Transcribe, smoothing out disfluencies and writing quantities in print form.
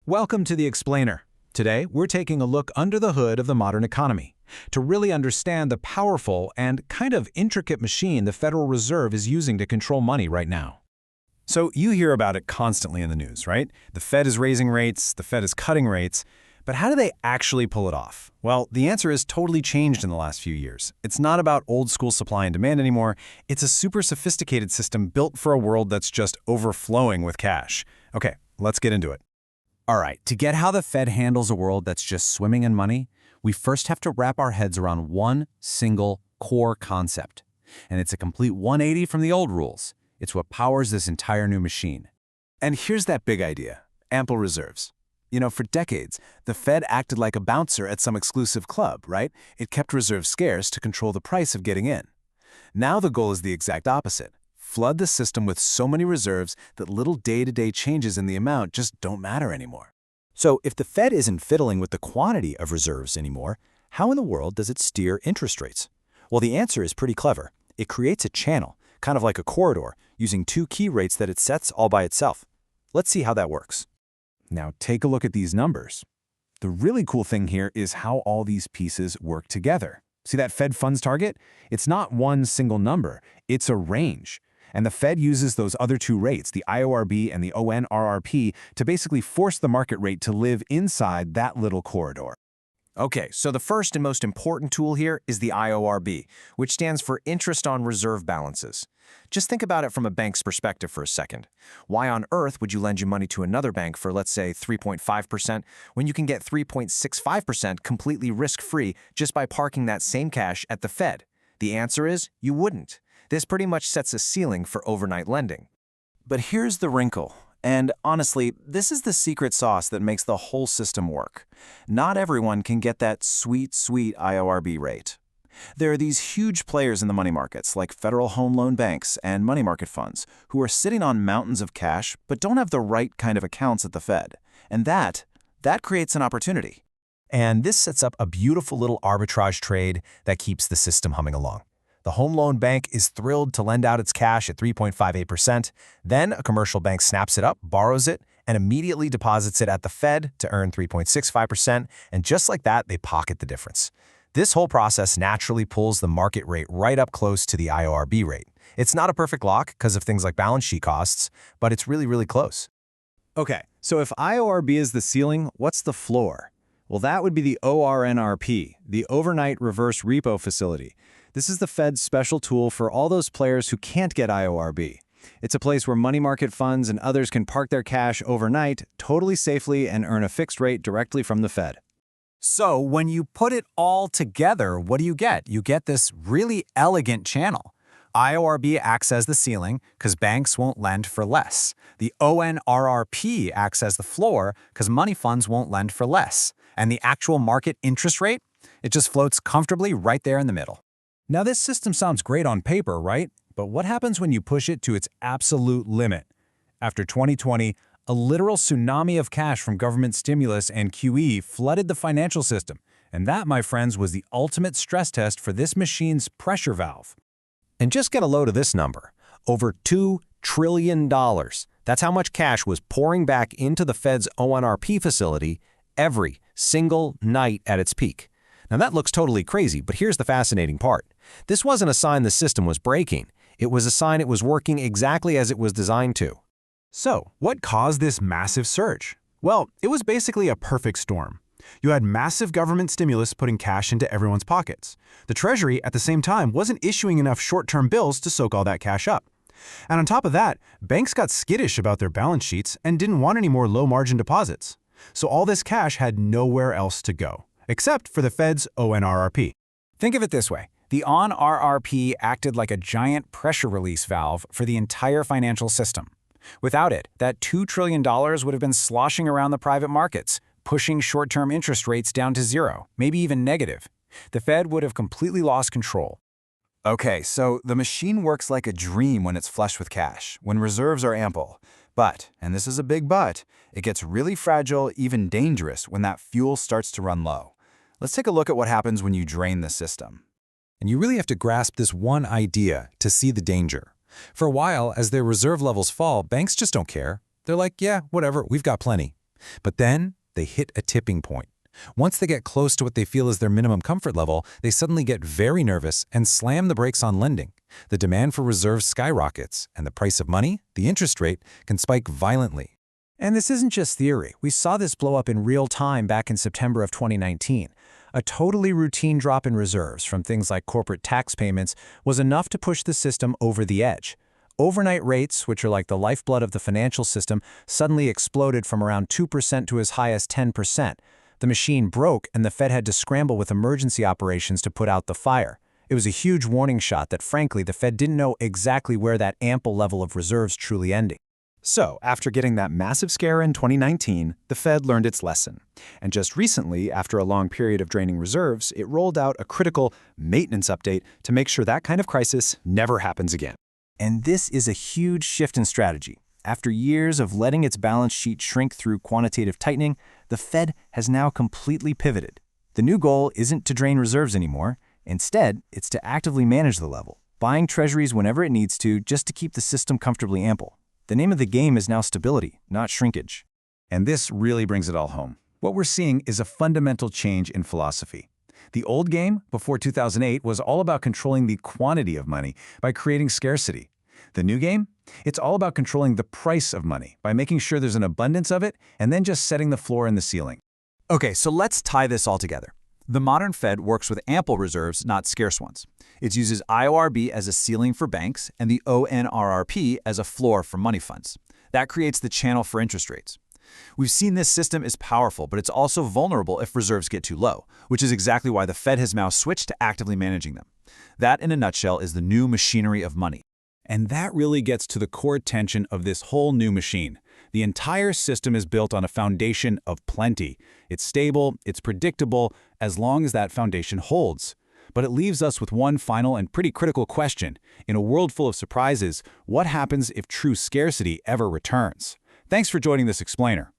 Welcome to The Explainer. Today, we're taking a look under the hood of the modern economy to really understand the powerful and kind of intricate machine the Federal Reserve is using to control money right now. So you hear about it constantly in the news, right? The Fed is raising rates, the Fed is cutting rates. But how do they actually pull it off? Well, the answer is totally changed in the last few years. It's not about old school supply and demand anymore. It's a super sophisticated system built for a world that's just overflowing with cash. Okay, let's get into it. All right, to get how the Fed handles a world that's just swimming in money, we first have to wrap our heads around one single core concept. And it's a complete 180 from the old rules. It's what powers this entire new machine. And here's that big idea: ample reserves. You know, for decades, the Fed acted like a bouncer at some exclusive club, right? It kept reserves scarce to control the price of getting in. Now the goal is the exact opposite: flood the system with so many reserves that little day-to-day changes in the amount just don't matter anymore. So if the Fed isn't fiddling with the quantity of reserves anymore, how in the world does it steer interest rates? Well, the answer is pretty clever. It creates a channel, kind of like a corridor, using two key rates that it sets all by itself. Let's see how that works. Now take a look at these numbers. The really cool thing here is how all these pieces work together. See that Fed funds target? It's not one single number, it's a range. And the Fed uses those other two rates, the IORB and the ONRRP, to basically force the market rate to live inside that little corridor. Okay, so the first and most important tool here is the IORB, which stands for Interest on Reserve Balances. Just think about it from a bank's perspective for a second. Why on earth would you lend your money to another bank for, let's say, 3.5% when you can get 3.65% completely risk-free just by parking that same cash at the Fed? The answer is you wouldn't. This pretty much sets a ceiling for overnight lending. But here's the wrinkle. And honestly, this is the secret sauce that makes the whole system work. Not everyone can get that sweet, sweet IORB rate. There are these huge players in the money markets, like Federal Home Loan Banks and money market funds, who are sitting on mountains of cash but don't have the right kind of accounts at the Fed. And that creates an opportunity. And this sets up a beautiful little arbitrage trade that keeps the system humming along. The Home Loan Bank is thrilled to lend out its cash at 3.58%. Then a commercial bank snaps it up, borrows it, and immediately deposits it at the Fed to earn 3.65%. And just like that, they pocket the difference. This whole process naturally pulls the market rate right up close to the IORB rate. It's not a perfect lock because of things like balance sheet costs, but it's really, really close. Okay, so if IORB is the ceiling, what's the floor? Well, that would be the ORNRP, the Overnight Reverse Repo Facility. This is the Fed's special tool for all those players who can't get IORB. It's a place where money market funds and others can park their cash overnight, totally safely, and earn a fixed rate directly from the Fed. So when you put it all together, what do you get? You get this really elegant channel. IORB acts as the ceiling because banks won't lend for less. The ONRRP acts as the floor because money funds won't lend for less. And the actual market interest rate, it just floats comfortably right there in the middle. Now this system sounds great on paper, right? But what happens when you push it to its absolute limit? After 2020, a literal tsunami of cash from government stimulus and QE flooded the financial system. And that, my friends, was the ultimate stress test for this machine's pressure valve. And just get a load of this number: over $2 trillion. That's how much cash was pouring back into the Fed's ONRP facility every single night at its peak. Now that looks totally crazy, but here's the fascinating part. This wasn't a sign the system was breaking. It was a sign it was working exactly as it was designed to. So, what caused this massive surge? Well, it was basically a perfect storm. You had massive government stimulus putting cash into everyone's pockets. The Treasury, at the same time, wasn't issuing enough short-term bills to soak all that cash up. And on top of that, banks got skittish about their balance sheets and didn't want any more low-margin deposits. So all this cash had nowhere else to go, except for the Fed's ONRRP. Think of it this way. The ONRRP acted like a giant pressure release valve for the entire financial system. Without it, that $2 trillion would have been sloshing around the private markets, pushing short-term interest rates down to zero, maybe even negative. The Fed would have completely lost control. Okay, so the machine works like a dream when it's flush with cash, when reserves are ample. But, and this is a big but, it gets really fragile, even dangerous, when that fuel starts to run low. Let's take a look at what happens when you drain the system. And you really have to grasp this one idea to see the danger. For a while, as their reserve levels fall, banks just don't care. They're like, yeah, whatever, we've got plenty. But then they hit a tipping point. Once they get close to what they feel is their minimum comfort level, they suddenly get very nervous and slam the brakes on lending. The demand for reserves skyrockets, and the price of money, the interest rate, can spike violently. And this isn't just theory. We saw this blow up in real time back in September of 2019. A totally routine drop in reserves from things like corporate tax payments was enough to push the system over the edge. Overnight rates, which are like the lifeblood of the financial system, suddenly exploded from around 2% to as high as 10%. The machine broke, and the Fed had to scramble with emergency operations to put out the fire. It was a huge warning shot that, frankly, the Fed didn't know exactly where that ample level of reserves truly ended. So, after getting that massive scare in 2019, the Fed learned its lesson. And just recently, after a long period of draining reserves, it rolled out a critical maintenance update to make sure that kind of crisis never happens again. And this is a huge shift in strategy. After years of letting its balance sheet shrink through quantitative tightening, the Fed has now completely pivoted. The new goal isn't to drain reserves anymore. Instead, it's to actively manage the level, buying treasuries whenever it needs to just to keep the system comfortably ample. The name of the game is now stability, not shrinkage. And this really brings it all home. What we're seeing is a fundamental change in philosophy. The old game, before 2008, was all about controlling the quantity of money by creating scarcity. The new game? It's all about controlling the price of money by making sure there's an abundance of it and then just setting the floor and the ceiling. Okay, so let's tie this all together. The modern Fed works with ample reserves, not scarce ones. It uses IORB as a ceiling for banks and the ONRRP as a floor for money funds. That creates the channel for interest rates. We've seen this system is powerful, but it's also vulnerable if reserves get too low, which is exactly why the Fed has now switched to actively managing them. That, in a nutshell, is the new machinery of money. And that really gets to the core tension of this whole new machine. The entire system is built on a foundation of plenty. It's stable, it's predictable, as long as that foundation holds. But it leaves us with one final and pretty critical question. In a world full of surprises, what happens if true scarcity ever returns? Thanks for joining this explainer.